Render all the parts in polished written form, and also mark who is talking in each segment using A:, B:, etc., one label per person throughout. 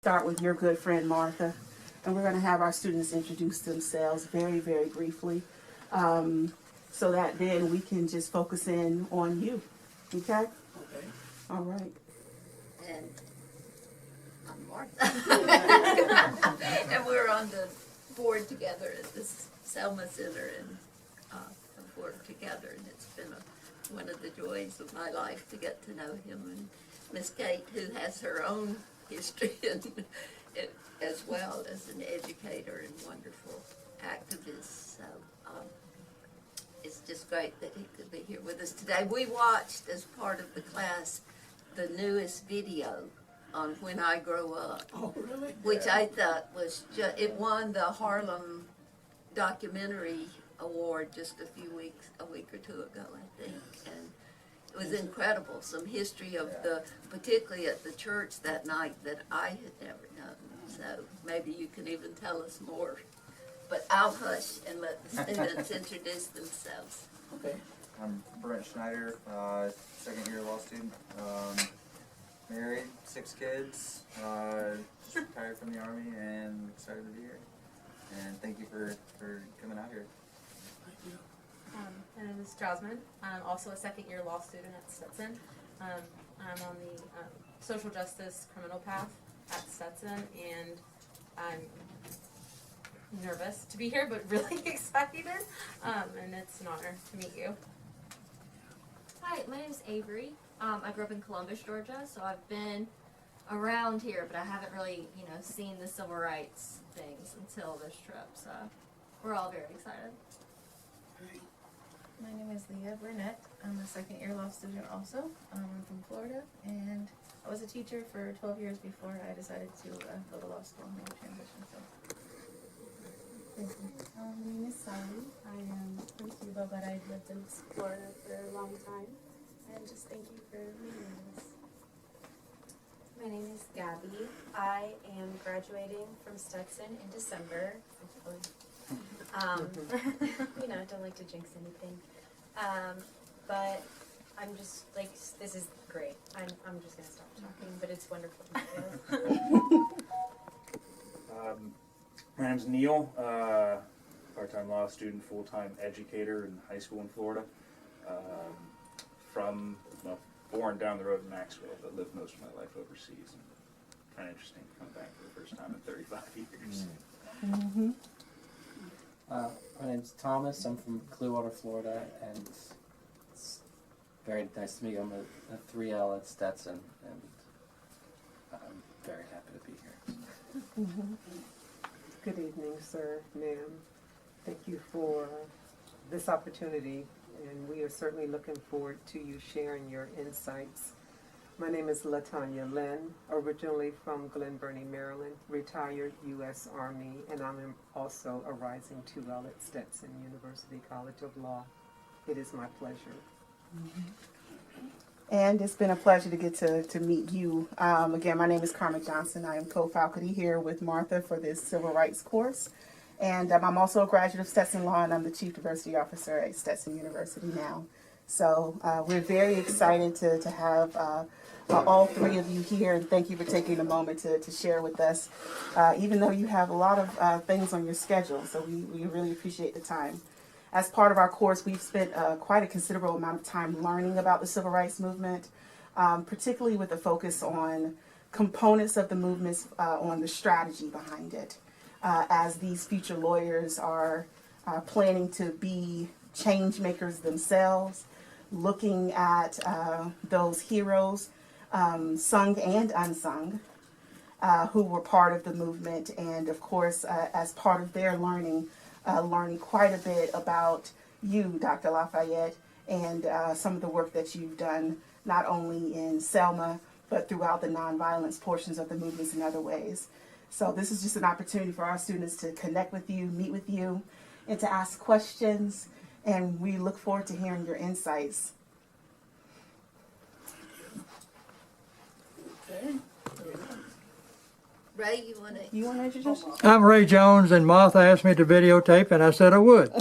A: Start with your good friend Martha, and we're going to have our students introduce themselves very, very briefly, so that then we can just focus in on you. Okay?
B: Okay.
A: All right.
C: And I'm Martha. And we're on the board together at this Selma Center, and we've worked together, and it's been one of the joys of my life to get to know him and Miss Kate, who has her own history and as well as an educator and wonderful activist. So it's just great that he could be here with us today. We watched as part of the class the newest video on When I Grow Up.
B: Oh, really?
C: Which I thought was it won the Harlem Documentary Award just a week or two ago, I think, and it was incredible. Some history of particularly at the church that night that I had never known. So maybe you can even tell us more. But I'll hush and let the students introduce themselves.
B: Okay.
D: I'm Brent Schneider, second year law student. Married, 6 kids, just retired from the Army, and excited to be here. And thank you for coming out here.
B: Thank you.
E: My name is Jasmine. I'm also a second-year law student at Stetson. I'm on the social justice criminal path at Stetson, and I'm nervous to be here, but really excited. And it's an honor to meet you.
F: Hi, my name is Avery. I grew up in Columbus, Georgia, so I've been around here, but I haven't really, seen the civil rights things until this trip. So we're all very excited.
B: Okay.
G: My name is Leah Burnett. I'm a second-year law student also. I'm from Florida, and I was a teacher for 12 years before I decided to go to law school and make a transition. So, thank you.
H: My name is Sally. I am from Cuba, but I've lived in Florida for a long time. And just thank you for meeting us.
I: My name is Gabby. I am graduating from Stetson in December, hopefully. Don't like to jinx anything. But I'm just like, this is great. I'm just gonna stop talking, but it's wonderful to meet you.
J: My name's Neil, part-time law student, full-time educator in high school in Florida. Born down the road in Maxwell, but lived most of my life overseas. Kind of interesting to come back for the first time in 35 years.
A: Mm-hmm.
K: My name's Thomas. I'm from Clearwater, Florida, and it's very nice to meet you. I'm a 3L at Stetson, and I'm very happy to be here.
L: Mm-hmm. Good evening, sir, ma'am. Thank you for this opportunity, and we are certainly looking forward to you sharing your insights. My name is LaTanya Lynn, originally from Glen Burnie, Maryland, retired U.S. Army, and I'm also a rising 2L at Stetson University College of Law. It is my pleasure.
A: Mm-hmm. And it's been a pleasure to get to meet you. Again, my name is Carmen Johnson. I am co-faculty here with Martha for this civil rights course. And I'm also a graduate of Stetson Law, and I'm the Chief Diversity Officer at Stetson University now. So we're very excited to have all three of you here, and thank you for taking a moment to share with us, even though you have a lot of things on your schedule. So we really appreciate the time. As part of our course, we've spent quite a considerable amount of time learning about the civil rights movement, particularly with a focus on components of the movements, on the strategy behind it. As these future lawyers are planning to be change makers themselves, looking at those heroes, sung and unsung, who were part of the movement, and of course, as part of their learning quite a bit about you, Dr. LaFayette, and some of the work that you've done, not only in Selma, but throughout the nonviolence portions of the movements in other ways. So this is just an opportunity for our students to connect with you, meet with you, and to ask questions, and we look forward to hearing your insights.
B: Okay.
C: Ray, you want to introduce yourself?
M: I'm Ray Jones, and Martha asked me to videotape, and I said I would.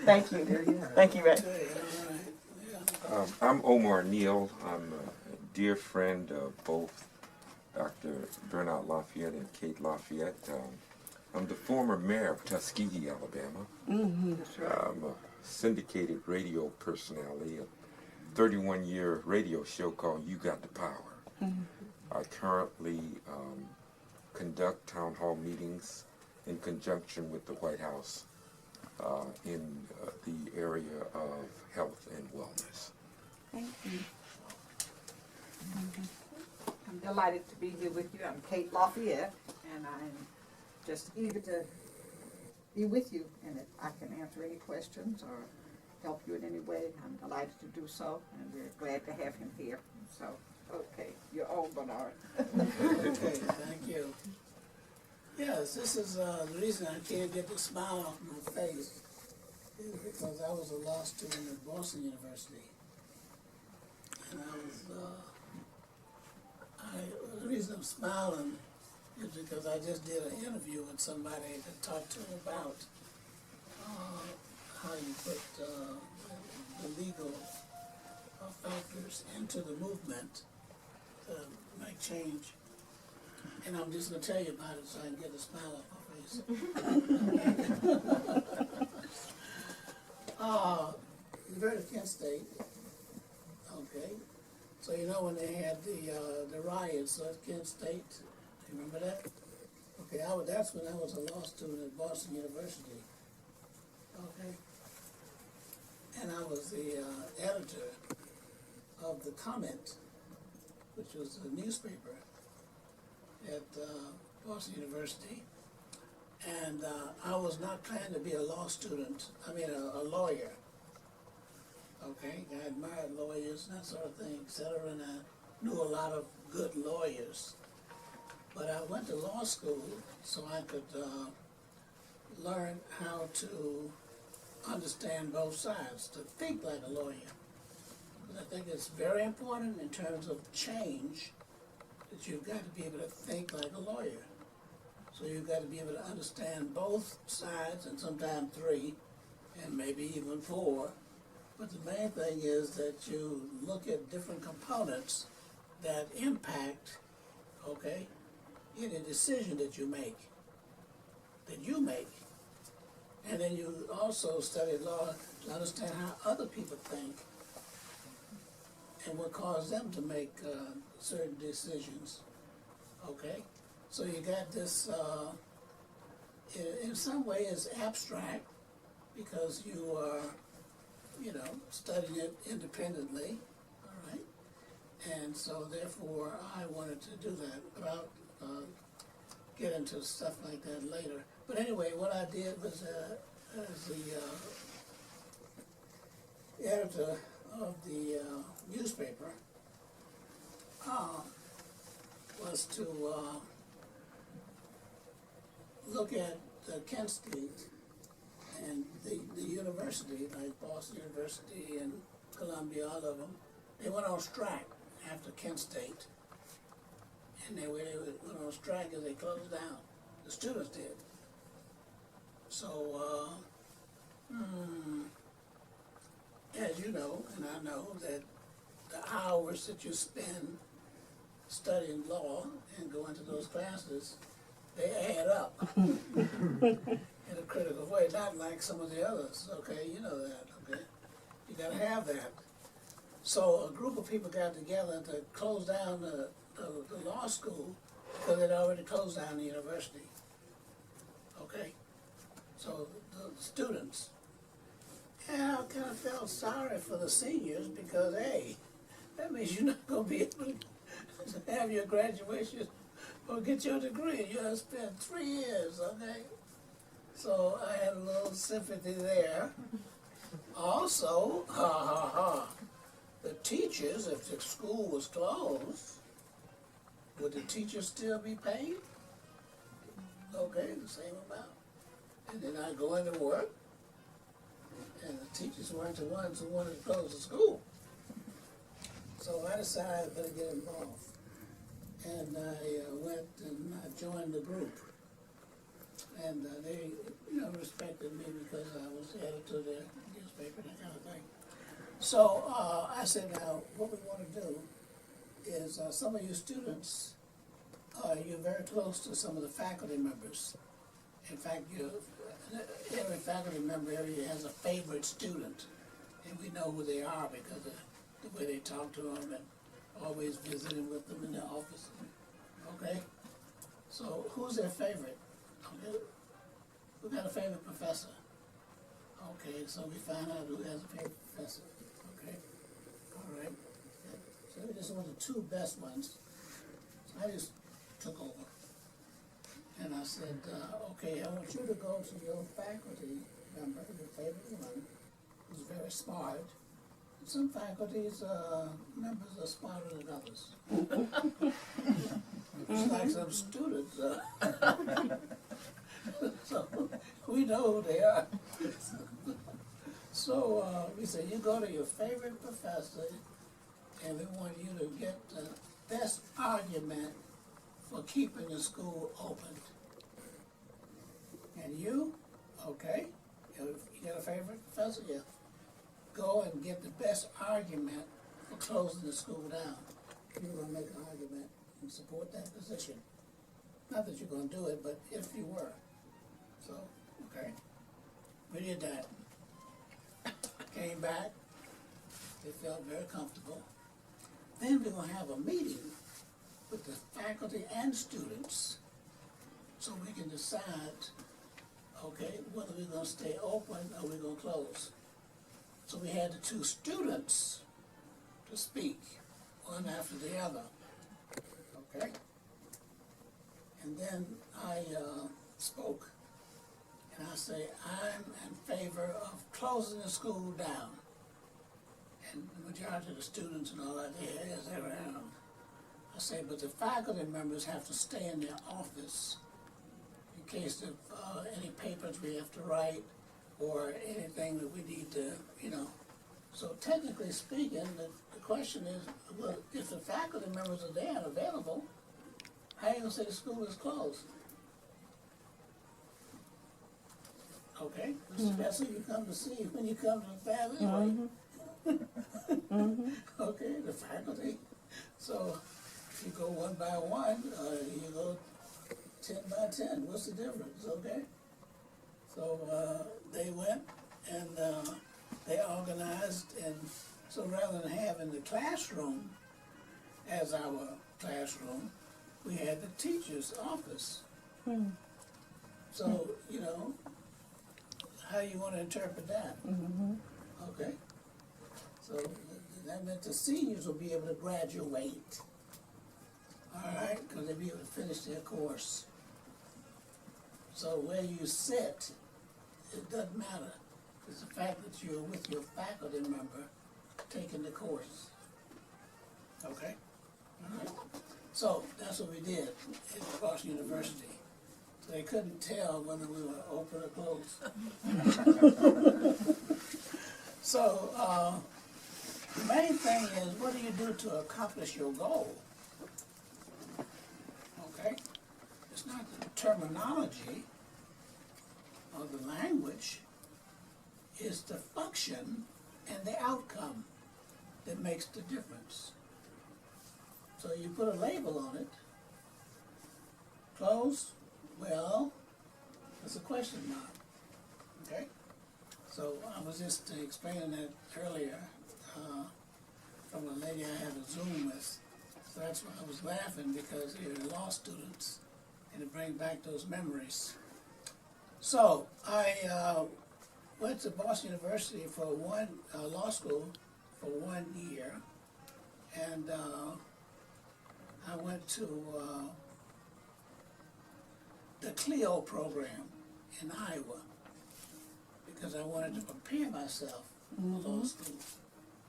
A: Thank you. Thank you, Ray.
B: Okay.
N: I'm Omar Neal. I'm a
B: dear friend of both Dr. Bernard Lafayette and Kate Lafayette. I'm the former mayor of Tuskegee, Alabama.
L: That's right.
B: I'm a syndicated radio personality, a 31-year radio show called You Got the Power. I currently conduct town hall meetings in conjunction with the White House in the area of health and wellness.
A: Thank you.
N: I'm delighted to be here with you. I'm Kate Lafayette, and I'm just eager to be with you, and if I can answer any questions or help you in any way, I'm delighted to do so, and we're glad to have him here. So, okay, you're on, Bernard.
O: Okay, thank you. Yes, this is the reason I can't get the smile off my face is because I was a law student at Boston University. And the reason I'm smiling is because I just did an interview with somebody to talk to about how you put the legal factors into the movement to make change. And I'm just going to tell you about it so I can get a smile off my face. Very Kent State. Okay. So you know when they had the riots at Kent State? You remember that? Okay, that's when I was a law student at Boston University. Okay. And I was the editor of The Comment, which was a newspaper at Boston University. And I was not planning to be a law student, a lawyer. Okay, I admired lawyers and that sort of thing, et cetera, and I knew a lot of good lawyers. But I went to law school so I could learn how to understand both sides, to think like a lawyer. Because I think it's very important in terms of change that you've got to be able to think like a lawyer. So you've got to be able to understand both sides, and sometimes three, and maybe even four. But the main thing is that you look at different components that impact, okay, any decision that you make. And then you also study law to understand how other people think and what caused them to make certain decisions, okay? So you got this, in some way it's abstract because you are, studying it independently, all right? And so therefore I wanted to do that, but I'll get into stuff like that later. But anyway, what I did was, as the editor of the newspaper, was to look at Kent State and the university, like Boston University and Columbia, all of them. They went on strike after Kent State. And they went on strike as they closed down. The students did. So, as you know, and I know, that the hours that you spend studying law and going to those classes, they add up in a critical way, not like some of the others, okay? You know that, okay? You gotta have that. So a group of people got together to close down the law school because they'd already closed down the university, okay? So the students, and I kind of felt sorry for the seniors because, hey, that means you're not gonna be able to have your graduation or get your degree. You have spent 3 years, okay? So I had a little sympathy there. Also, the teachers, if the school was closed, would the teachers still be paid? Okay, the same amount. And then I go into work, and the teachers weren't the ones who wanted to close the school. So I decided I better get involved. And I went and I joined the group. And they, respected me because I was the editor of their newspaper, that kind of thing. So I said, now, what we want to do is some of you students, you're very close to some of the faculty members. In fact, every faculty member area has a favorite student, and we know who they are because of the way they talk to them and always visiting with them in their office. Okay? So who's their favorite? Okay. Who got a favorite professor? Okay, so we find out who has a favorite professor. Okay? All right. So this was the two best ones. So I just took over. And I said, okay, I want you to go to your faculty member, your favorite one, who's very smart. Some faculty's members are smarter than others. It's like some students. So we know who they are. So we said, you go to your favorite professor, and we want you to get the best argument for keeping the school open. And you, okay, you got a favorite professor? Yeah. Go and get the best argument for closing the school down. You're going to make an argument and support that position. Not that you're going to do it, but if you were. So, okay. We did that. Came back. They felt very comfortable. Then we're going to have a meeting with the faculty and students so we can decide, okay, whether we're going to stay open or we're going to close. So we had the two students to speak, one after the other, okay? And then I spoke, and I say, I'm in favor of closing the school down. And the majority of the students and all that, they're around. I say, but the faculty members have to stay in their office in case of any papers we have to write or anything that we need to, you know. So technically speaking, the question is, well, if the faculty members are there and available, how are you going to say the school is closed? Okay, that's who you come to see when you come to the family, right? Okay, the faculty. So if you go one by one, you go 10 by 10. What's the difference? Okay. So they went and they organized, and so rather than having the classroom as our classroom, we had the teacher's office. So, you know, how you want to interpret that? Okay. So that meant the seniors will be able to graduate. All right, because they'll be able to finish their course. So where you sit, it doesn't matter. It's the fact that you're with your faculty member taking the course. Okay? All right. So that's what we did at Boston University. So they couldn't tell whether we were open or closed. So the main thing is, what do you do to accomplish your goal? Okay? It's not the terminology or the language. It's the function and the outcome that makes the difference. So you put a label on it. Closed? Well, that's a question mark. Okay? So I was just explaining that earlier from a lady I had a Zoom with. So that's why I was laughing, because you're law students and it brings back those memories. So I went to Boston University for law school for 1 year, and I went to the CLEO program in Iowa because I wanted to prepare myself for law school.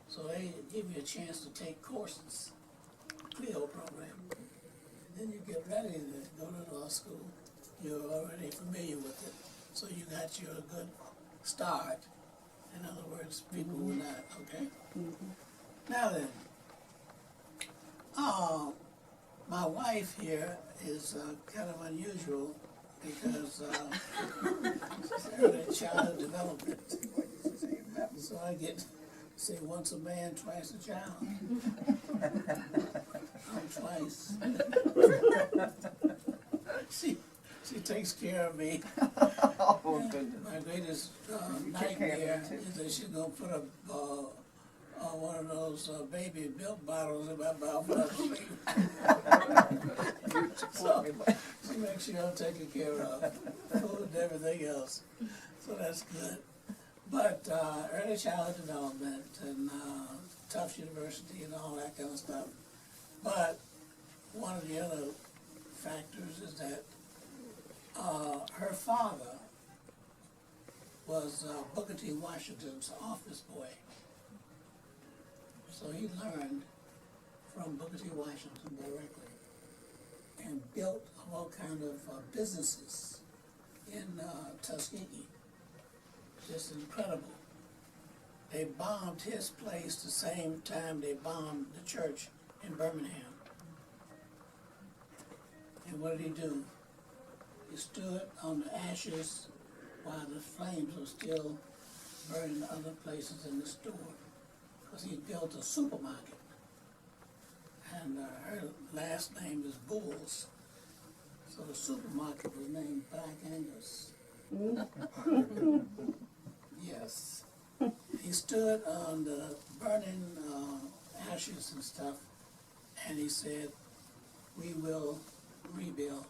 O: So they give you a chance to take courses, CLEO program. And then you get ready to go to law school. You're already familiar with it, so you got your good start. In other words, people were not, okay? Now then, my wife here is kind of unusual because she's early childhood development. So I get to say once a man, twice a child. Twice. She takes care of me.
N: Oh, goodness.
O: My greatest
N: You take care of
O: nightmare
N: her, too.
O: is that she's gonna put one of those baby milk bottles in my mouth when I'm asleep. So she makes sure I'm taken care of, food and everything else. So that's good. But early childhood development and Tufts University and all that kind of stuff. But one of the other factors is that her father was Booker T. Washington's office boy. So he learned from Booker T. Washington directly and built all kind of businesses in Tuskegee. Just incredible. They bombed his place the same time they bombed the church in Birmingham. And what did he do? He stood on the ashes while the flames were still burning other places in the store. Because he built a supermarket. And her last name is Bulls. So the supermarket was named Black Angus. Yes. He stood on the burning ashes and stuff, and he said, "We will rebuild."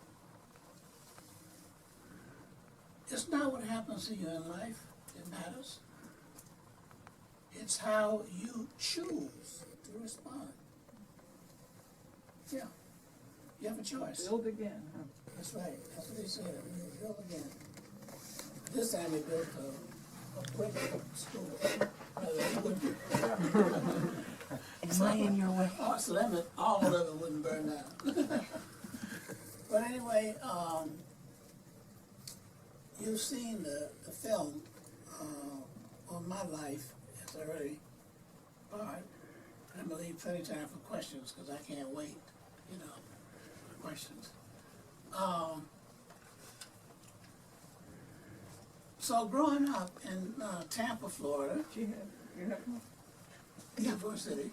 O: It's not what happens to you in life that matters. It's how you choose to respond. Yeah. You have a choice.
N: Build again, huh?
O: That's right. That's what they said. We build again. This time they built a brick school.
A: Am I in your way?
O: Oh, so that meant all of it wouldn't burn down. But anyway, you've seen the film on my life as an early part. I'm going to leave plenty of time for questions because I can't wait, for questions. So growing up in Tampa, Florida, University.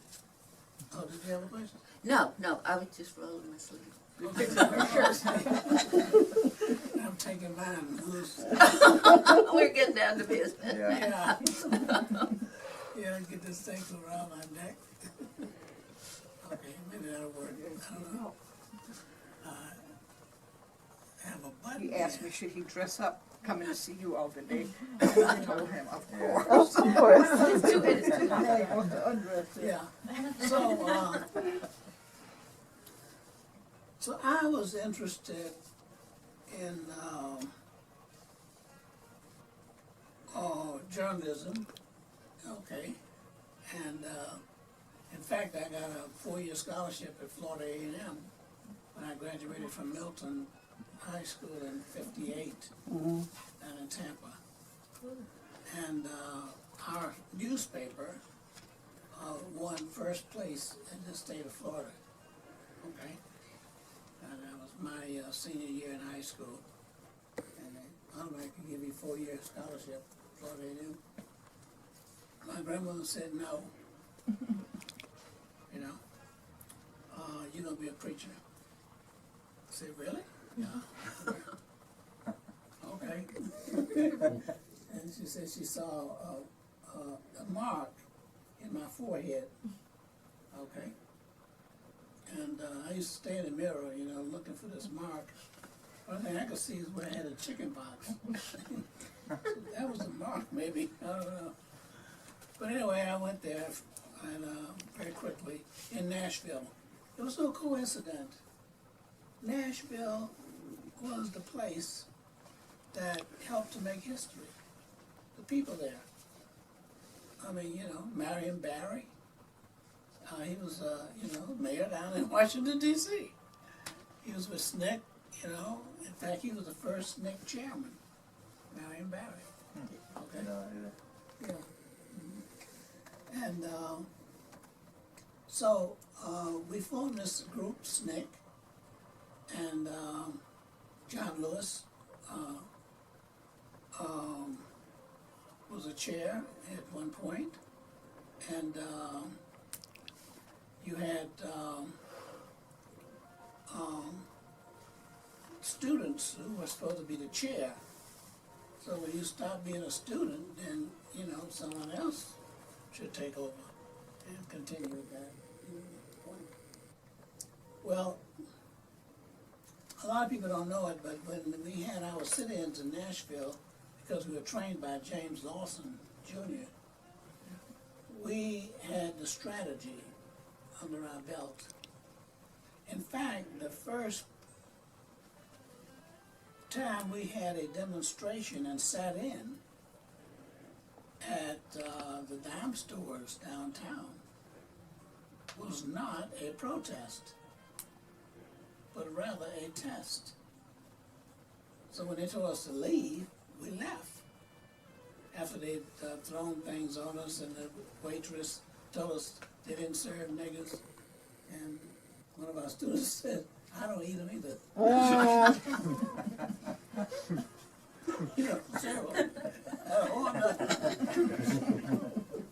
O: Oh, did you have a question?
C: No, I was just rolling my sleeve.
O: I'm taking mine loose.
C: We're getting down to business.
O: Yeah. Yeah, get this thing around my neck. Okay, maybe that'll work. I don't know. I have a button.
N: He asked me, should he dress up coming to see you all the day? I told him, of course.
A: Of course.
C: It's too good, it's too
N: Now
C: good.
N: he wants to undress you.
O: Yeah. So I was interested in journalism, okay, and in fact I got a 4-year scholarship at Florida A&M when I graduated from Milton High School in '58 down in Tampa. And our newspaper won first place in the state of Florida, okay? And that was my senior year in high school. And they automatically give you a 4-year scholarship, Florida A&M. My grandmother said no. You're gonna be a preacher. I said, really? Yeah. Okay. And she said she saw a mark in my forehead. Okay. And I used to stay in the mirror, looking for this mark. One thing I could see is where I had a chicken pox. So that was the mark, maybe. I don't know. But anyway, I went there and very quickly in Nashville. It was no coincidence. Nashville was the place that helped to make history. The people there. I mean, Marion Barry. He was, mayor down in Washington, D.C. He was with SNCC, In fact, he was the first SNCC chairman, Marion Barry. Okay? Yeah. Mm-hmm. And so we formed this group, SNCC, and John Lewis was a chair at one point, and you had students who were supposed to be the chair. So when you stop being a student, then, you know, someone else should take over and continue with that. Point. Well, a lot of people don't know it, but when we had our sit-ins in Nashville, because we were trained by James Lawson Jr., we had the strategy under our belt. In fact, the first time we had a demonstration and sat in at the dime stores downtown was not a protest, but rather a test. So when they told us to leave, we left. After they'd thrown things on us and the waitress told us they didn't serve niggas, and one of our students said, I don't eat them either. You know, terrible. Or nothing.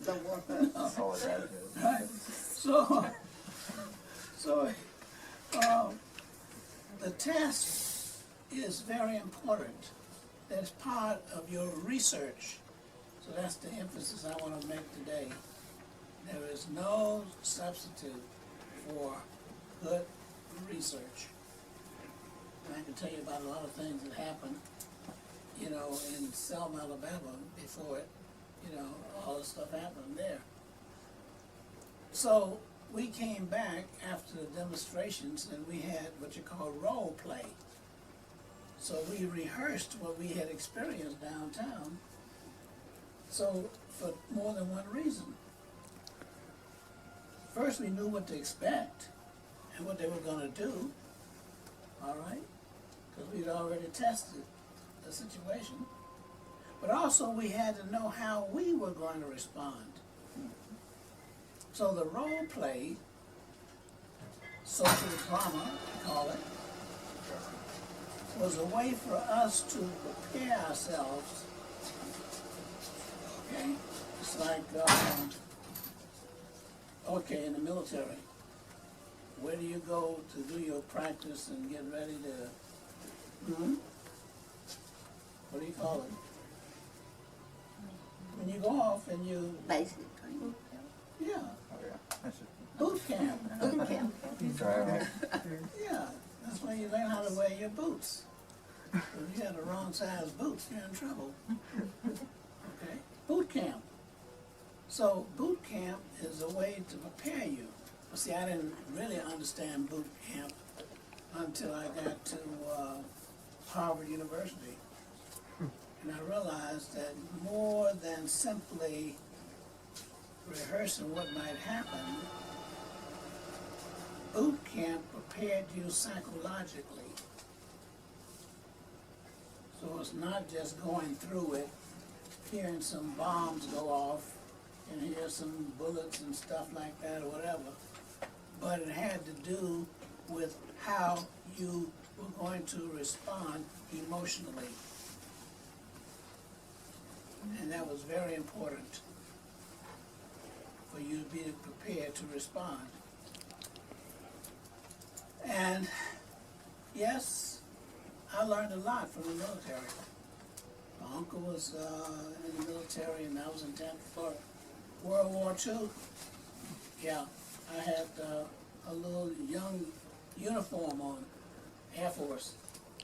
N: Don't want that.
O: Right. So the test is very important. That's part of your research. So that's the emphasis I want to make today. There is no substitute for good research. And I can tell you about a lot of things that happened, you know, in Selma, Alabama before it, you know, all the stuff happened there. So we came back after the demonstrations and we had what you call role play. So we rehearsed what we had experienced downtown. So for more than one reason. First, we knew what to expect and what they were going to do, all right? Because we'd already tested the situation. But also we had to know how we were going to respond. So the role play, social drama, we call it, was a way for us to prepare ourselves. Okay? It's like, okay, in the military, where do you go to do your practice and get ready to, what do you call it? When you go off and you...
C: Basic training.
O: Yeah.
D: Oh, yeah.
O: Boot camp.
C: Boot camp.
O: Yeah, that's when you learn how to wear your boots. If you have the wrong size boots, you're in trouble. Okay? Boot camp. So boot camp is a way to prepare you. Well, see, I didn't really understand boot camp until I got to Harvard University. And I realized that more than simply rehearsing what might happen, boot camp prepared you psychologically. So it's not just going through it, hearing some bombs go off, and hear some bullets and stuff like that or whatever, but it had to do with how you were going to respond emotionally. And that was very important for you to be prepared to respond. And yes, I learned a lot from the military. My uncle was in the military and I was in Tampa, Florida. World War II, yeah, I had a little young uniform on, Air Force,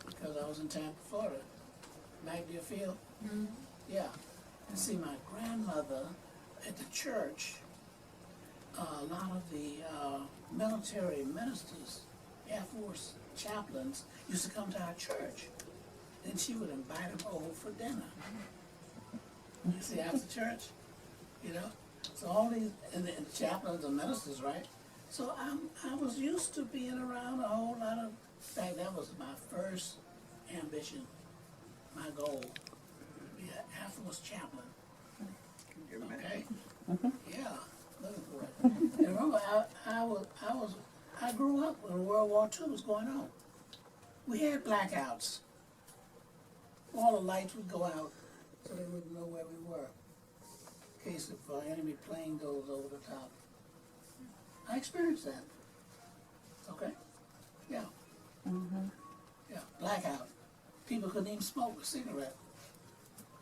O: because I was in Tampa, Florida. Magnesia Field? Mm-hmm. Yeah. And see, my grandmother at the church, a lot of the military ministers, Air Force chaplains, used to come to our church. Then she would invite them over for dinner. You see, after church, you know? So all these, and the chaplains and ministers, right? So I was used to being around a whole lot of, in fact, that was my first ambition, my goal, to be an Air Force chaplain. Okay? Yeah, looking for it. And remember, I grew up when World War II was going on. We had blackouts. All the lights would go out so they wouldn't know where we were. In case if enemy plane goes over the top. I experienced that. Okay? Yeah. Mm-hmm. Yeah. blackout. People couldn't even smoke a cigarette.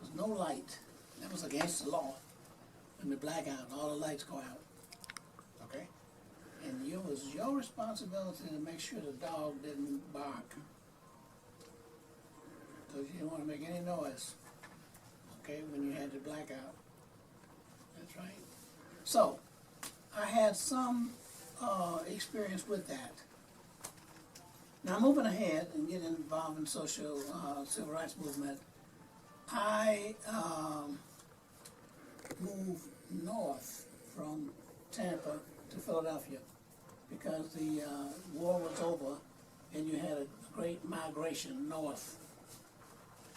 O: There was no light. That was against the law. When the blackout, all the lights go out. Okay? And it was your responsibility to make sure the dog didn't bark. Because you didn't want to make any noise. Okay, when you had the blackout. That's right. So, I had some experience with that. Now, moving ahead and getting involved in civil rights movement, I moved north from Tampa to Philadelphia because the war was over and you had a great migration north.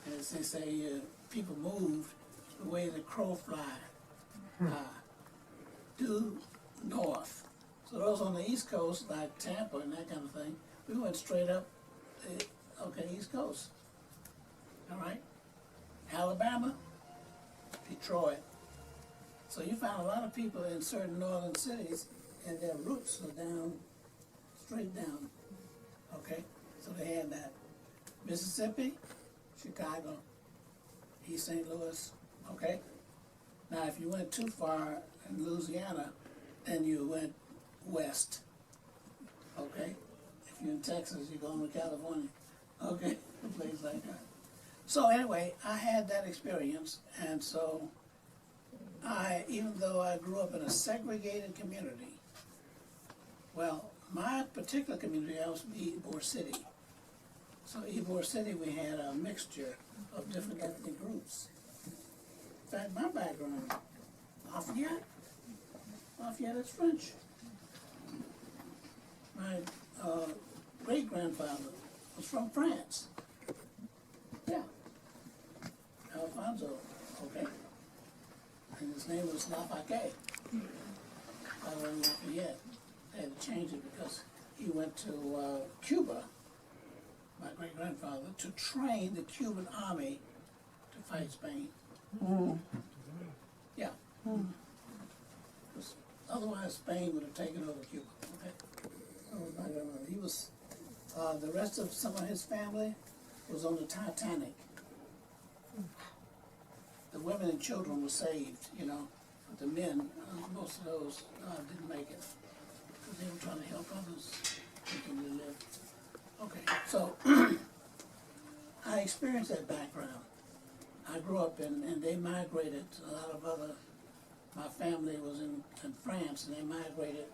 O: And as they say, people moved the way the crow fly, due north. So those on the East Coast, like Tampa and that kind of thing, we went straight up, East Coast. All right? Alabama, Detroit. So you found a lot of people in certain northern cities, and their roots are down, straight down. Okay? So they had that. Mississippi, Chicago, East St. Louis. Okay? Now, if you went too far in Louisiana, then you went west. Okay? If you're in Texas, you're going to California. Okay? A place like that. So anyway, I had that experience, and so even though I grew up in a segregated community, well, my particular community, I was from Ybor City. So Ybor City, we had a mixture of different ethnic groups. In fact, my background, Lafayette is French. My great-grandfather was from France. Yeah. Alfonso, okay. And his name was Lafayette. Lafayette. They had to change it because he went to Cuba, my great-grandfather, to train the Cuban army to fight Spain. Yeah. Otherwise, Spain would have taken over Cuba. Okay. So he was. The rest of some of his family was on the Titanic. The women and children were saved, but the men, most of those didn't make it because they were trying to help others continue to live. Okay, so I experienced that background. I grew up and they migrated. A lot of my family was in France, and they migrated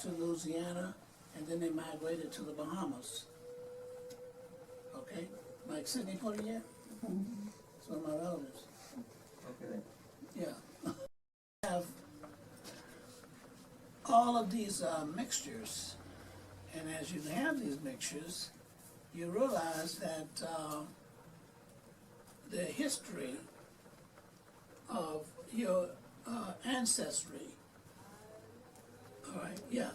O: to Louisiana, and then they migrated to the Bahamas. Okay, like Sidney Poitier. It's one of my relatives.
D: Okay.
O: Yeah. Have all of these mixtures, and as you have these mixtures, you realize that the history of your ancestry, all right, yeah,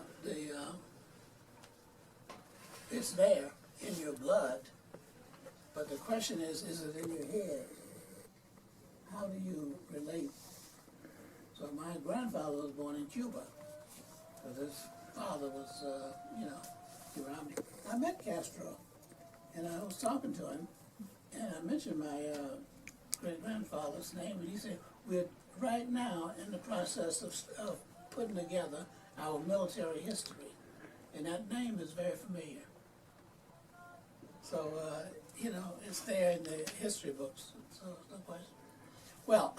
O: it's there in your blood, but the question is it in your head? How do you relate? So my grandfather was born in Cuba, because his father was, around me. I met Castro, and I was talking to him, and I mentioned my great-grandfather's name, and he said, we're right now in the process of putting together our military history, and that name is very familiar. So, it's there in the history books, so it's no question. Well,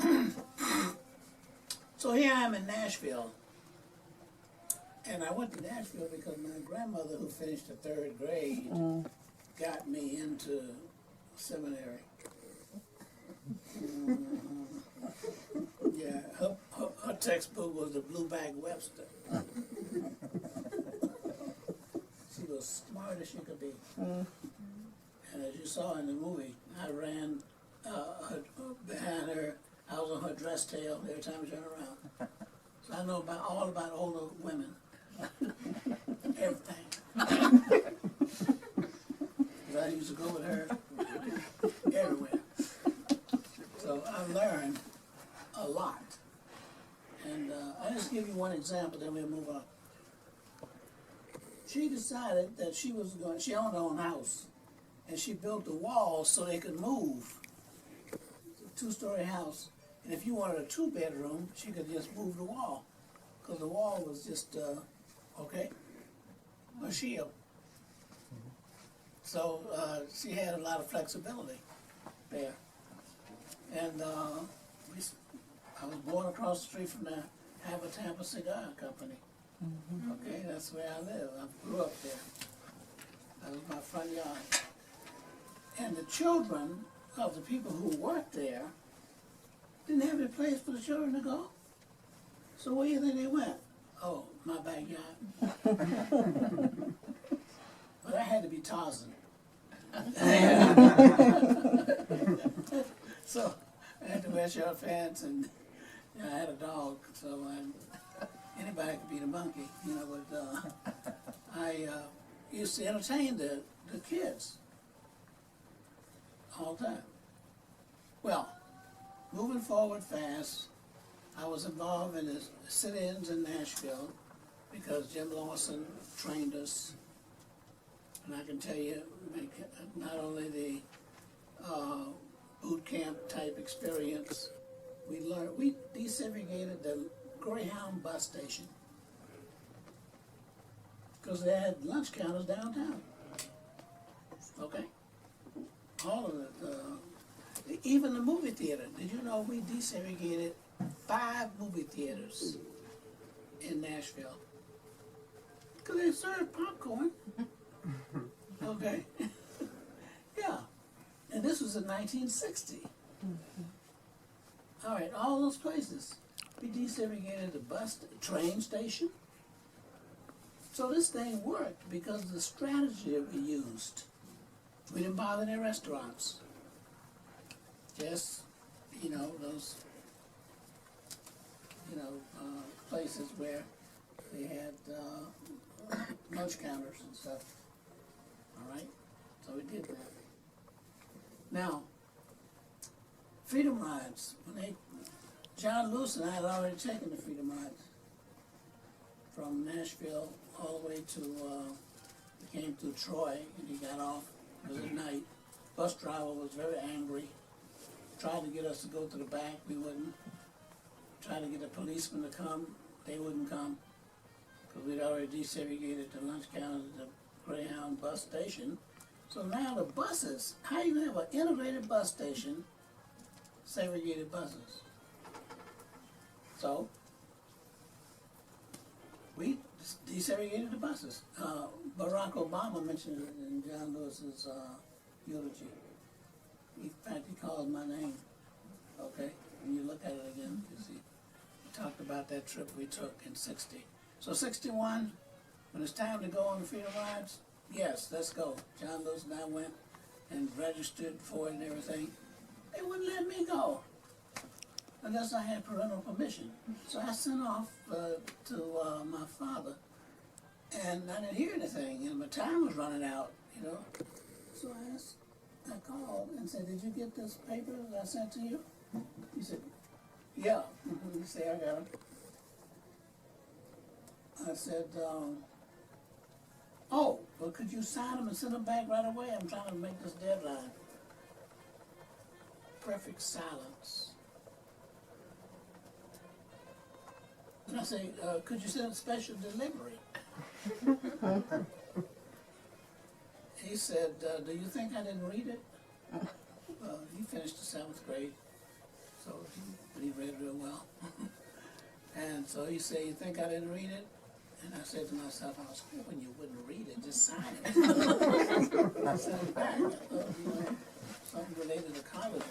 O: so here I am in Nashville, and I went to Nashville because my grandmother, who finished the 3rd grade, got me into seminary. Yeah, her textbook was the Blueback Webster. She was smart as she could be. And as you saw in the movie, I ran behind her. I was on her dress tail every time she turned around. So I know all about older women. Everything. I used to go with her everywhere. So I learned a lot. And I'll just give you one example, then we'll move on. She decided that she owned her own house. and she built the walls so they could move. It's a two-story house, and if you wanted a two-bedroom, she could just move the wall, because the wall was just, a shield. So she had a lot of flexibility there. And I was born across the street from the Tampa Cigar Company. Okay, that's where I live. I grew up there. That was my front yard. And the children of the people who worked there didn't have any place for the children to go. So where do you think they went? Oh, my backyard. But I had to be Tarzan. So I had to wear short pants, and I had a dog, so anybody could be the monkey, but I used to entertain the kids all the time. Well, moving forward fast, I was involved in the sit-ins in Nashville because Jim Lawson trained us. And I can tell you, not only the boot camp type experience, we desegregated the Greyhound bus station because they had lunch counters downtown. Okay? All of it. Even the movie theater. Did you know we desegregated 5 movie theaters in Nashville? Because they served popcorn. Okay. Yeah. And this was in 1960. All right, all those places. We desegregated the train station. So this thing worked because of the strategy that we used. We didn't bother any restaurants. Just, those, places where they had lunch counters and stuff. All right, so we did that. Now, Freedom Rides, John Lewis and I had already taken the Freedom Rides from Nashville all the way to, we came through Troy, and he got off. It was at night. Bus driver was very angry. Tried to get us to go to the back, we wouldn't. Tried to get the policemen to come, they wouldn't come, because we'd already desegregated the lunch counters at the Greyhound bus station. So now the buses, how do you have an integrated bus station, segregated buses? So we desegregated the buses. Barack Obama mentioned it in John Lewis's eulogy. In fact, he called my name. Okay, when you look at it again, you see, he talked about that trip we took in '60. So '61. When it's time to go on the Freedom Rides, yes, let's go. John Lewis and I went and registered for it and everything. They wouldn't let me go unless I had parental permission. So I sent off to my father, and I didn't hear anything, and my time was running out, So I called and said, "Did you get this paper that I sent to you?" He said, "Yeah." He said, "I got it." I said, "Oh, well, could you sign them and send them back right away? I'm trying to make this deadline." Perfect silence. And I say, "Could you send a special delivery?" He said, "Do you think I didn't read it?" He finished the 7th grade, so he read real well. And so he said, "You think I didn't read it?" And I said to myself, "I was hoping you wouldn't read it, just sign it." I sent it back. I thought, something related to college.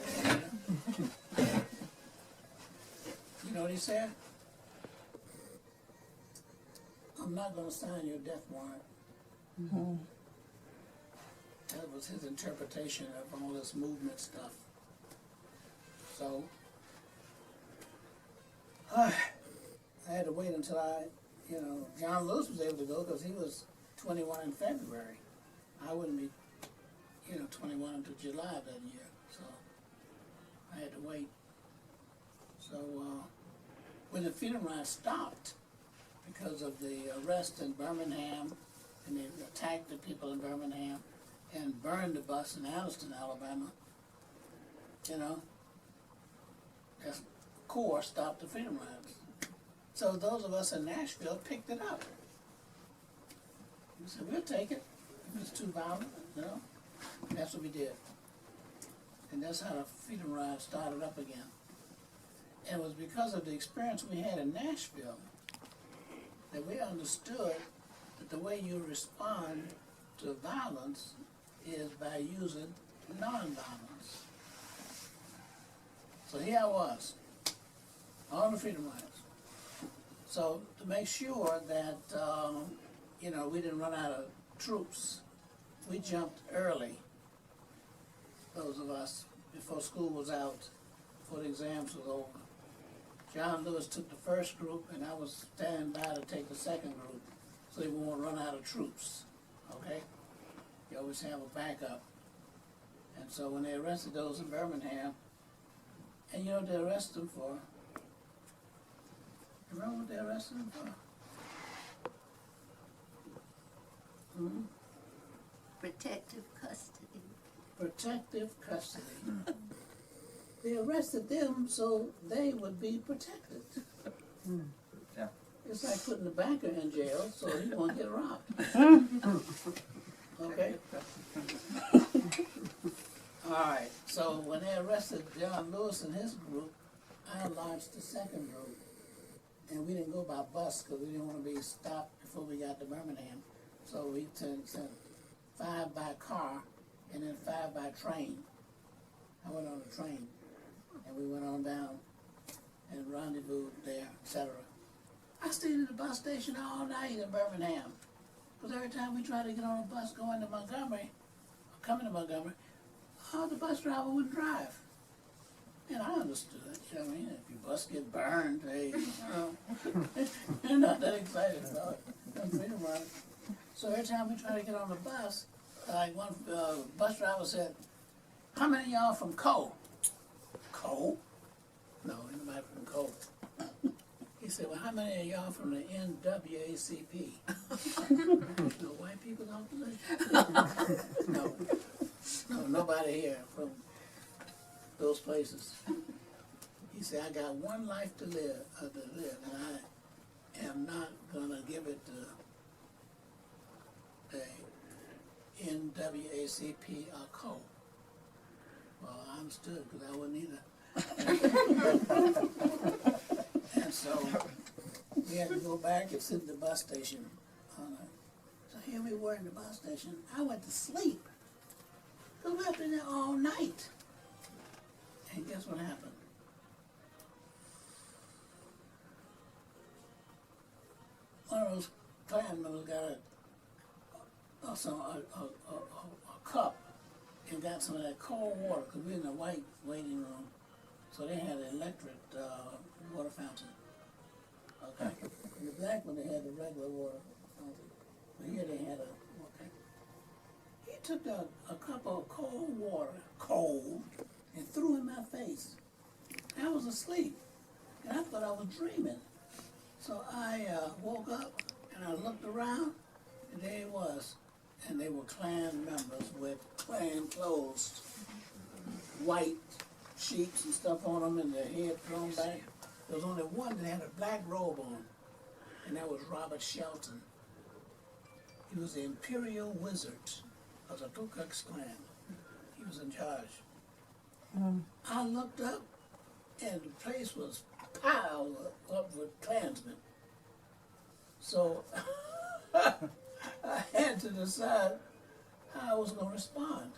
O: You know what he said? "I'm not going to sign your death warrant." Mm-hmm. That was his interpretation of all this movement stuff. So, I had to wait until John Lewis was able to go because he was 21 in February. I wouldn't be, 21 until July of that year. So, I had to wait. So, when the Freedom Ride stopped, because of the arrest in Birmingham, and they attacked the people in Birmingham, and burned the bus in Alliston, Alabama, you know, that Corps stopped the Freedom Rides. So those of us in Nashville picked it up. We said, we'll take it if it's too violent, you know. And that's what we did. And that's how the Freedom Ride started up again. And it was because of the experience we had in Nashville that we understood that the way you respond to violence is by using nonviolence. So here I was, on the Freedom Rides. So to make sure that, you know, we didn't run out of troops, we jumped early, those of us, before school was out, before the exams was over. John Lewis took the first group, and I was standing by to take the second group, so they won't run out of troops, okay? You always have a backup. And so when they arrested those in Birmingham, and you know what they arrested them for? You remember what they arrested them for? Hmm?
C: Protective custody.
O: Protective custody. They arrested them so they would be protected.
D: Yeah.
O: It's like putting the banker in jail so he won't get robbed. Okay? All right, so when they arrested John Lewis and his group, I launched the second group. And we didn't go by bus because we didn't want to be stopped before we got to Birmingham. So we sent 5 by car and then 5 by train. I went on the train. And we went on down and rendezvoused there, etc. I stayed at the bus station all night in Birmingham. Because every time we tried to get on a bus going to Montgomery, or coming to Montgomery, the bus driver wouldn't drive. And I understood, you know what I mean? If your bus get burned, hey, you know, you're not that excited about it. So every time we tried to get on the bus, like one bus driver said, how many of y'all from Cole? Cole? No, anybody from Cole. He said, well, how many of y'all from the NWACP? No white people don't play? No, nobody here from those places. He said, I got one life to live, and I am not going to give it to the NWACP or Cole. Well, I understood because I wouldn't either. And so we had to go back and sit in the bus station. So here we were in the bus station. I went to sleep. So we were in there all night. And guess what happened? One of those Klan members got a cup and got some of that cold water, because we were in the white waiting room. So they had an electric water fountain. Okay. In the black one, they had the regular water fountain. But here they had okay. He took a cup of cold water, cold, and threw in my face. I was asleep, and I thought I was dreaming. So I woke up, and I looked around, and there it was. And they were Klan members with Klan clothes, white sheets and stuff on them, and their head thrown back. There was only one that had a black robe on, and that was Robert Shelton. He was the Imperial Wizard of the Ku Klux Klan. He was in charge. I looked up, and the place was piled up with Klansmen. So I had to decide how I was going to respond.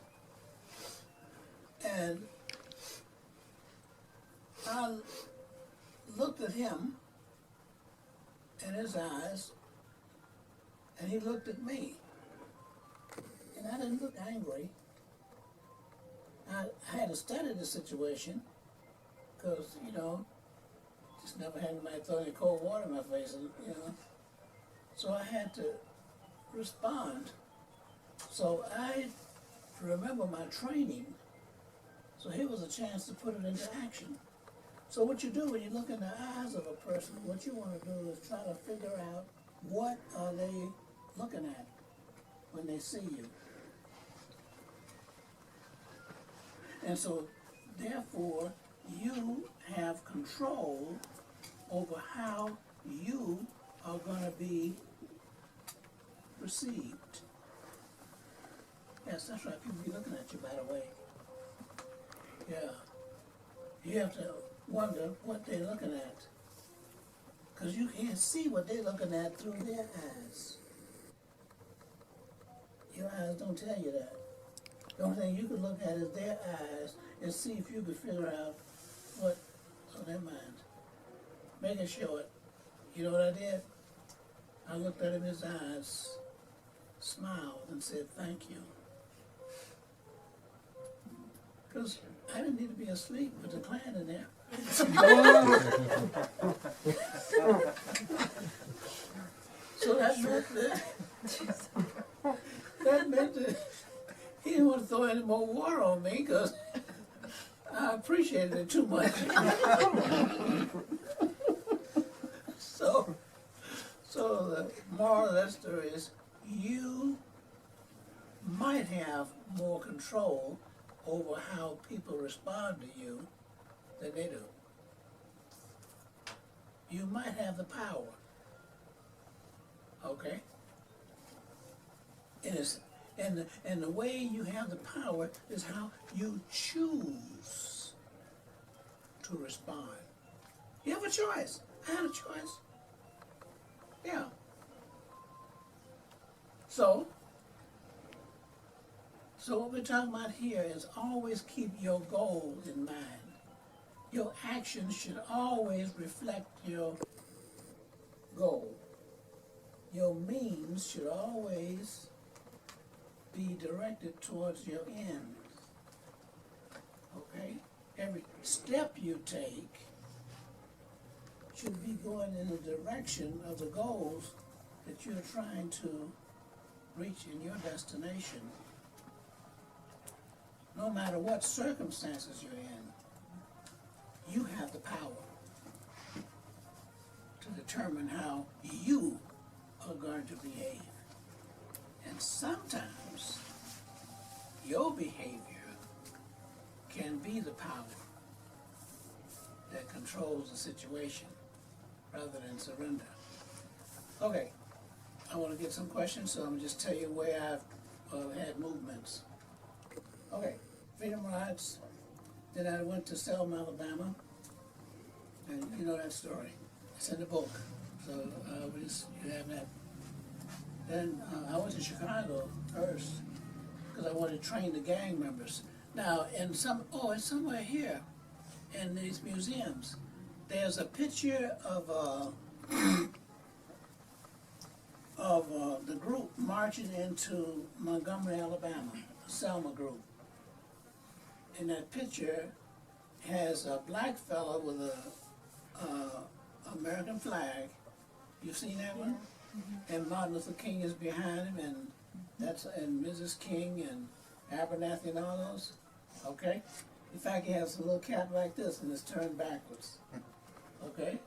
O: And I looked at him in his eyes, and he looked at me. And I didn't look angry. I had to study the situation, because, you know, just never had anybody throw any cold water in my face, and, you know. So I had to respond. So I remember my training. So here was a chance to put it into action. So what you do when you look in the eyes of a person, what you want to do is try to figure out what are they looking at when they see you. And so, therefore, you have control over how you are going to be received. Yes, that's right. People be looking at you, by the way. Yeah. You have to wonder what they're looking at. Because you can't see what they're looking at through their eyes. Your eyes don't tell you that. The only thing you can look at is their eyes and see if you can figure out what's on their mind. Make it short. You know what I did? I looked at him in his eyes, smiled, and said, "Thank you." Because I didn't need to be asleep with the Klan in there. So that meant that he didn't want to throw any more water on me because I appreciated it too much. So the moral of that story is you might have more control over how people respond to you than they do. You might have the power, okay? And the way you have the power is how you choose to respond. You have a choice. I had a choice. Yeah. So what we're talking about here is always keep your goal in mind. Your actions should always reflect your goal. Your means should always be directed towards your end. Okay? Every step you take should be going in the direction of the goals that you're trying to reach in your destination. No matter what circumstances you're in, you have the power to determine how you are going to behave. And sometimes your behavior can be the power that controls the situation rather than surrender. Okay, I want to get some questions, so I'm going to just tell you where I've had movements. Okay, Freedom Rides. Then I went to Selma, Alabama, and you know that story. It's in the book, so you have that. Then I went to Chicago first because I wanted to train the gang members. Now, it's somewhere here in these museums. There's a picture of the group marching into Montgomery, Alabama, the Selma group. And that picture has a black fella with a American flag. You've seen that one? Mm-hmm. And Martin Luther King is behind him, and Mrs. King and Abernathy and all those. Okay? In fact, he has a little cap like this and it's turned backwards. Okay?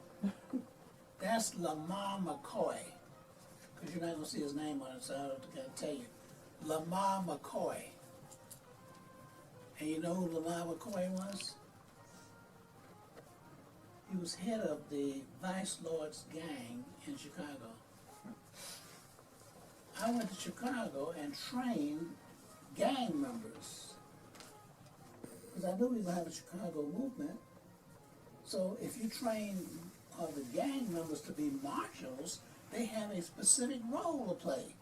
O: That's Lamar McCoy. Because you're not going to see his name on it, so I got to tell you. Lamar McCoy. And you know who Lamar McCoy was? He was head of the Vice Lord's gang in Chicago. I went to Chicago and trained gang members. Because I knew we were going to have a Chicago movement. So if you train the gang members to be marshals, they have a specific role to play.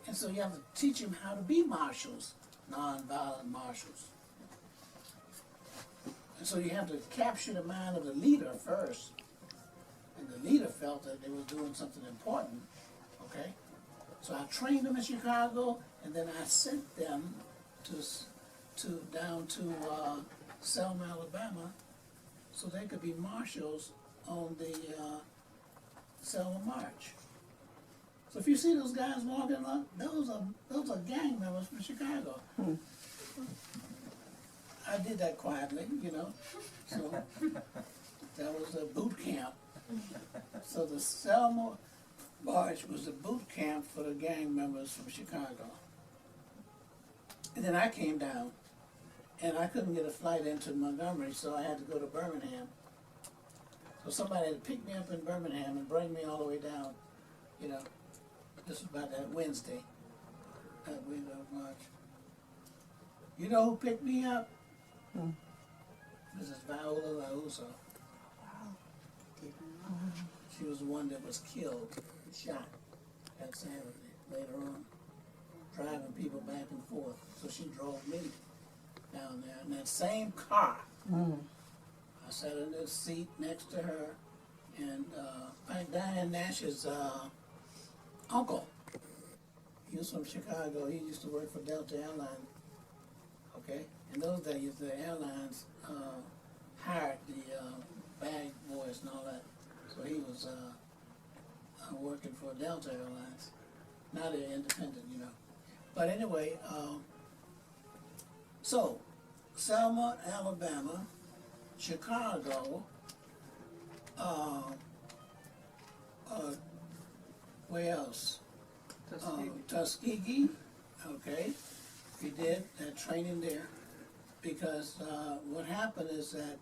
O: And so you have to teach them how to be marshals, nonviolent marshals. And so you have to capture the mind of the leader first. And the leader felt that they were doing something important, okay? So I trained them in Chicago, and then I sent them down to Selma, Alabama, so they could be marshals on the Selma March. So if you see those guys walking along, those are gang members from Chicago. I did that quietly, you know. So that was a boot camp. So the Selma March was a boot camp for the gang members from Chicago. And then I came down and I couldn't get a flight into Montgomery, so I had to go to Birmingham. So somebody had to pick me up in Birmingham and bring me all the way down, you know. This was about that Wednesday, that week of March. You know who picked me up? Mrs. Viola Lausa. She was the one that was killed, shot that Saturday later on, driving people back and forth. So she drove me down there in that same car. I sat in the seat next to her, and Diane Nash's uncle, he was from Chicago. He used to work for Delta Airlines. Okay, in those days the airlines hired the bag boys and all that. So he was working for Delta Airlines. Now they're independent, you know. But anyway, so Selma, Alabama, Chicago, where else? Tuskegee, okay. We did that training there because what happened is that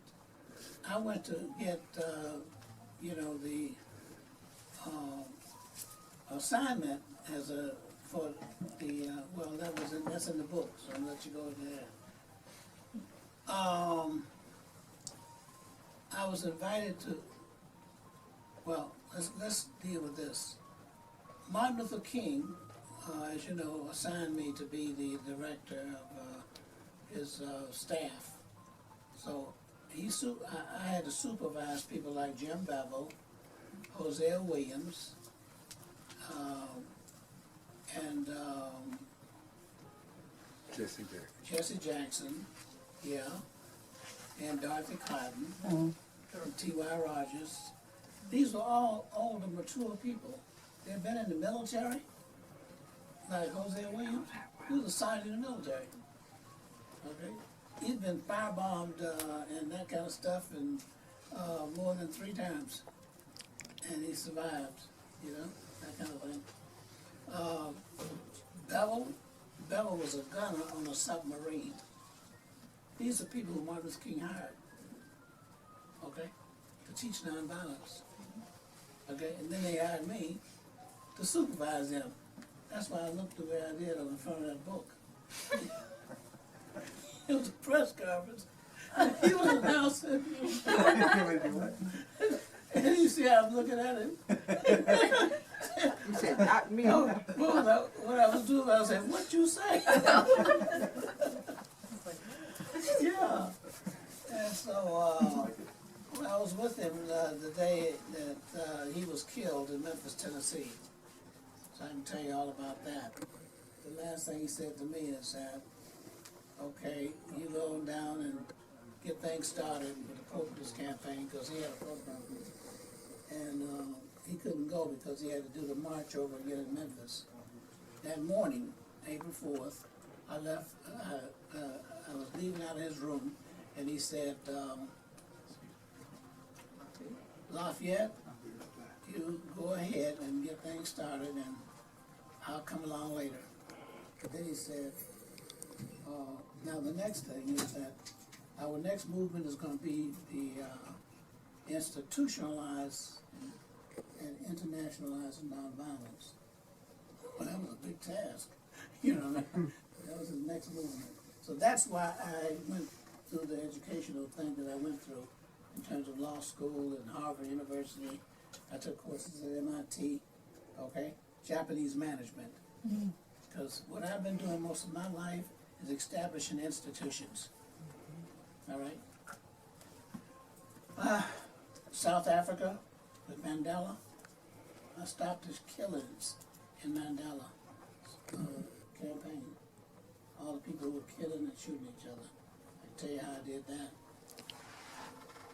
O: I went to get, you know, the assignment as a, for the, well, that's in the book, so I'll let you go there. I was invited to, well, let's deal with this. Martin Luther King, as you know, assigned me to be the director of his staff. So I had to supervise people like Jim Bevel, Hosea Williams, and Jesse Jackson, yeah, and Dorothy Cotton, and T.Y. Rogers. These were all older, mature people. They've been in the military, like Hosea Williams. He was a sergeant in the military. Okay, he's been firebombed and that kind of stuff, and more than 3 times, and he survived. You know, that kind of thing. Bevel was a gunner on a submarine. These are people who Martin Luther King hired, okay, to teach nonviolence. Okay, and then they hired me to supervise them. That's why I looked the way I did on the front of that book. It was a press conference. He was announcing. And you see how I'm looking at him?
N: You said, not me.
O: Oh, what I was doing, I was saying, what you say? Yeah. And so I was with him the day that he was killed in Memphis, Tennessee. So I can tell you all about that. The last thing he said to me is that, okay, you go down and get things started with the protest campaign, because he had a program. And he couldn't go because he had to do the march over again in Memphis. That morning, April 4th, I left, I was leaving out of his room, and he said, Lafayette, you go ahead and get things started, and I'll come along later. But then he said, now the next thing is that our next movement is going to be the institutionalized and internationalized nonviolence. Well, that was a big task, you know what I mean? That was his next movement. So that's why I went through the educational thing that I went through in terms of law school and Harvard University. I took courses at MIT, okay? Japanese management. Because what I've been doing most of my life is establishing institutions. All right? South Africa with Mandela. I stopped his killings in Mandela campaign. All the people who were killing and shooting each other. I can tell you how I did that.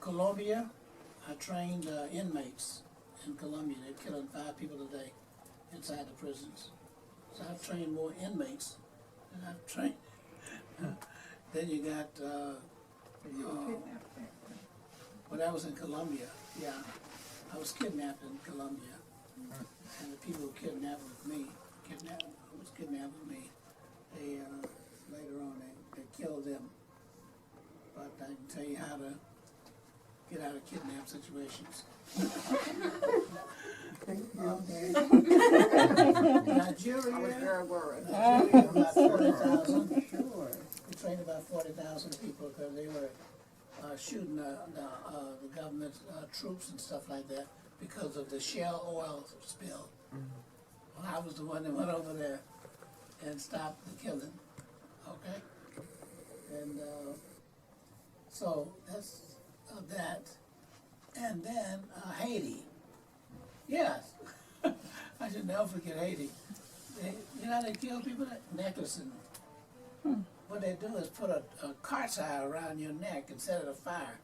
O: Colombia, I trained inmates in Colombia. They're killing 5 people a day inside the prisons. So I've trained more inmates than I've trained. Then you got, when I was in Colombia, yeah, I was kidnapped in Colombia. And the people who kidnapped with me, they, later on, they killed them tell you how to get out of kidnap situations. Okay. Nigeria.
N: I was very worried.
O: Nigeria, about 40,000. Sure. We trained about 40,000 people because they were shooting the government troops and stuff like that because of the Shell oil spill. Well, I was the one that went over there and stopped the killing. Okay? And so that's that. And then Haiti. Yes. I should never forget Haiti. You know how they kill people? Necklacing them. What they do is put a car tire around your neck and set it afire.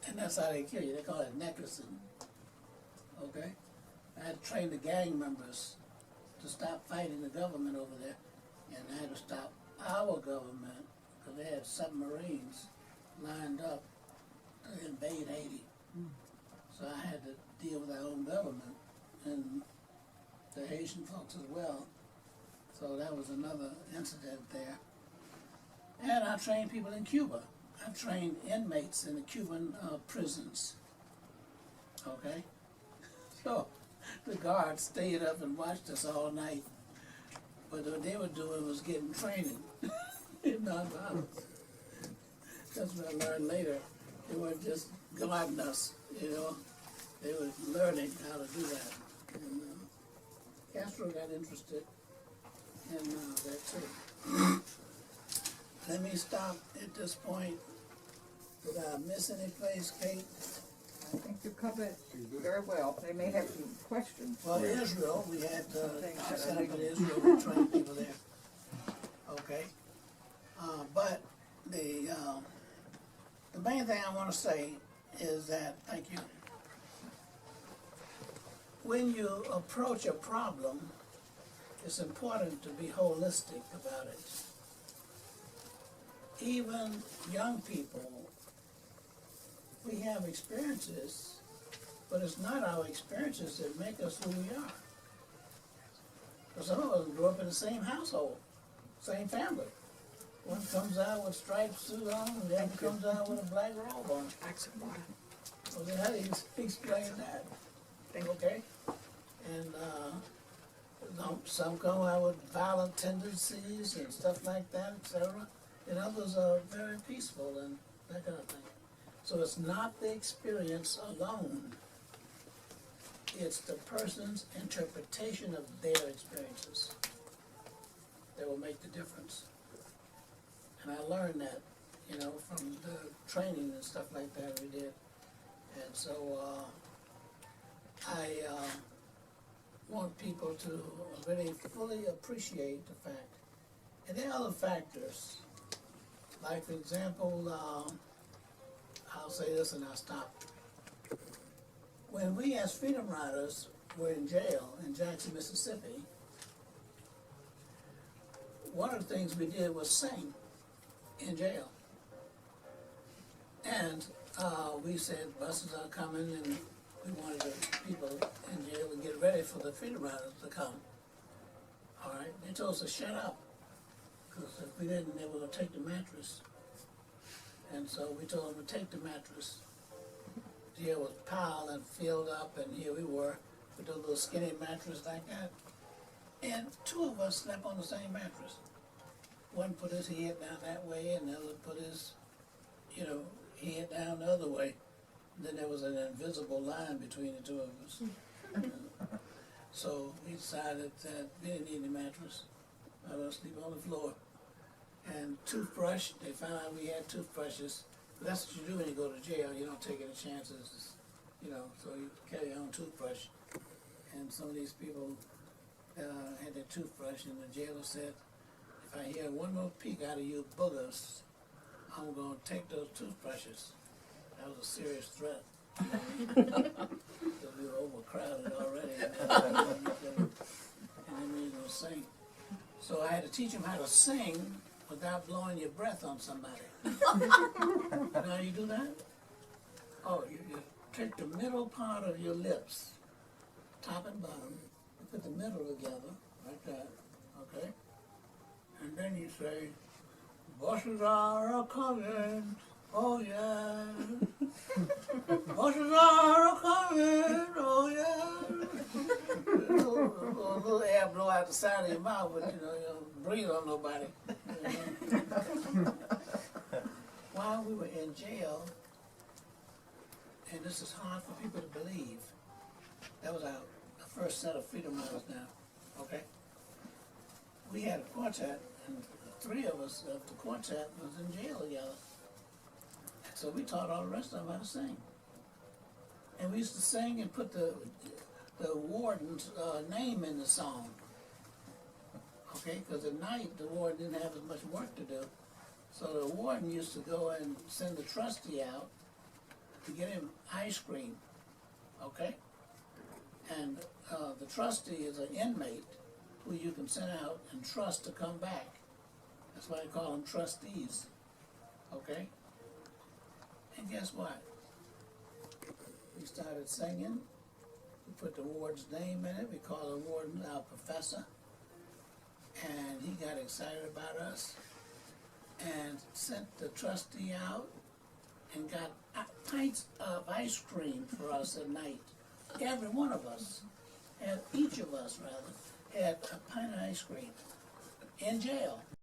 O: And that's how they kill you. They call it necklacing. Okay? I had to train the gang members to stop fighting the government over there. And I had to stop our government because they had submarines lined up to invade Haiti. So I had to deal with our own government and the Haitian folks as well. So that was another incident there. And I trained people in Cuba. I trained inmates in the Cuban prisons. Okay? So the guards stayed up and watched us all night. But what they were doing was getting training in nonviolence. That's what I learned later. They weren't just guarding us, you know. They were learning how to do that. And Castro got interested in that too. Let me stop at this point. Did I miss any place, Kate?
N: I think you covered it very well. They may have some questions.
O: Well, Israel, we had set up in Israel, we trained people there. Okay. But the main thing I want to say is that, thank you, when you approach a problem, it's important to be holistic about it. Even young people, we have experiences, but it's not our experiences that make us who we are. Because some of us grew up in the same household, same family. One comes out with striped suit on, and the other comes out with a black robe on. Well, then how do you explain that? Okay? And some come out with violent tendencies and stuff like that, etc. And others are very peaceful and that kind of thing. So it's not the experience alone. It's the person's interpretation of their experiences that will make the difference. And I learned that, you know, from the training and stuff like that we did. And so I want people to really fully appreciate the fact. And there are other factors. Like, for example, I'll say this and I'll stop. When we as Freedom Riders were in jail in Jackson, Mississippi, one of the things we did was sing in jail. And we said buses are coming and we wanted the people in jail to get ready for the Freedom Riders to come. All right, they told us to shut up because if we didn't, they were going to take the mattress. And so we told them to take the mattress. Jail was piled and filled up, and here we were with a little skinny mattress like that. And two of us slept on the same mattress. One put his head down that way, and the other put his, you know, head down the other way. And then there was an invisible line between the two of us. So we decided that we didn't need any mattress. I was sleep on the floor. And toothbrush, they found out we had toothbrushes. But that's what you do when you go to jail. You don't take any chances, you know, so you carry your own toothbrush. And some of these people had their toothbrush, and the jailer said, if I hear one more peek out of you boogers, I'm going to take those toothbrushes. That was a serious threat. Because we were overcrowded already. And then we were going to sing. So I had to teach them how to sing without blowing your breath on somebody. Now you do that? Oh, you take the middle part of your lips, top and bottom, you put the middle together, like that, okay? And then you say, Buses are a-coming, oh yeah. Buses are a-coming, oh yeah. Little air blow out the side of your mouth, but you don't breathe on nobody. While we were in jail, and this is hard for people to believe, that was our first set of freedom medals now, okay? We had a quartet, and the three of us of the quartet was in jail together. So we taught all the rest of them how to sing. And we used to sing and put the warden's name in the song. Okay, because at night the warden didn't have as much work to do. So the warden used to go and send the trustee out to get him ice cream. Okay? And the trustee is an inmate who you can send out and trust to come back. That's why I call them trustees. Okay? And guess what? We started singing. We put the warden's name in it. We called the warden our professor. And he got excited about us and sent the trustee out and got pints of ice cream for us at night. Every one of us, each of us rather, had a pint of ice cream in jail.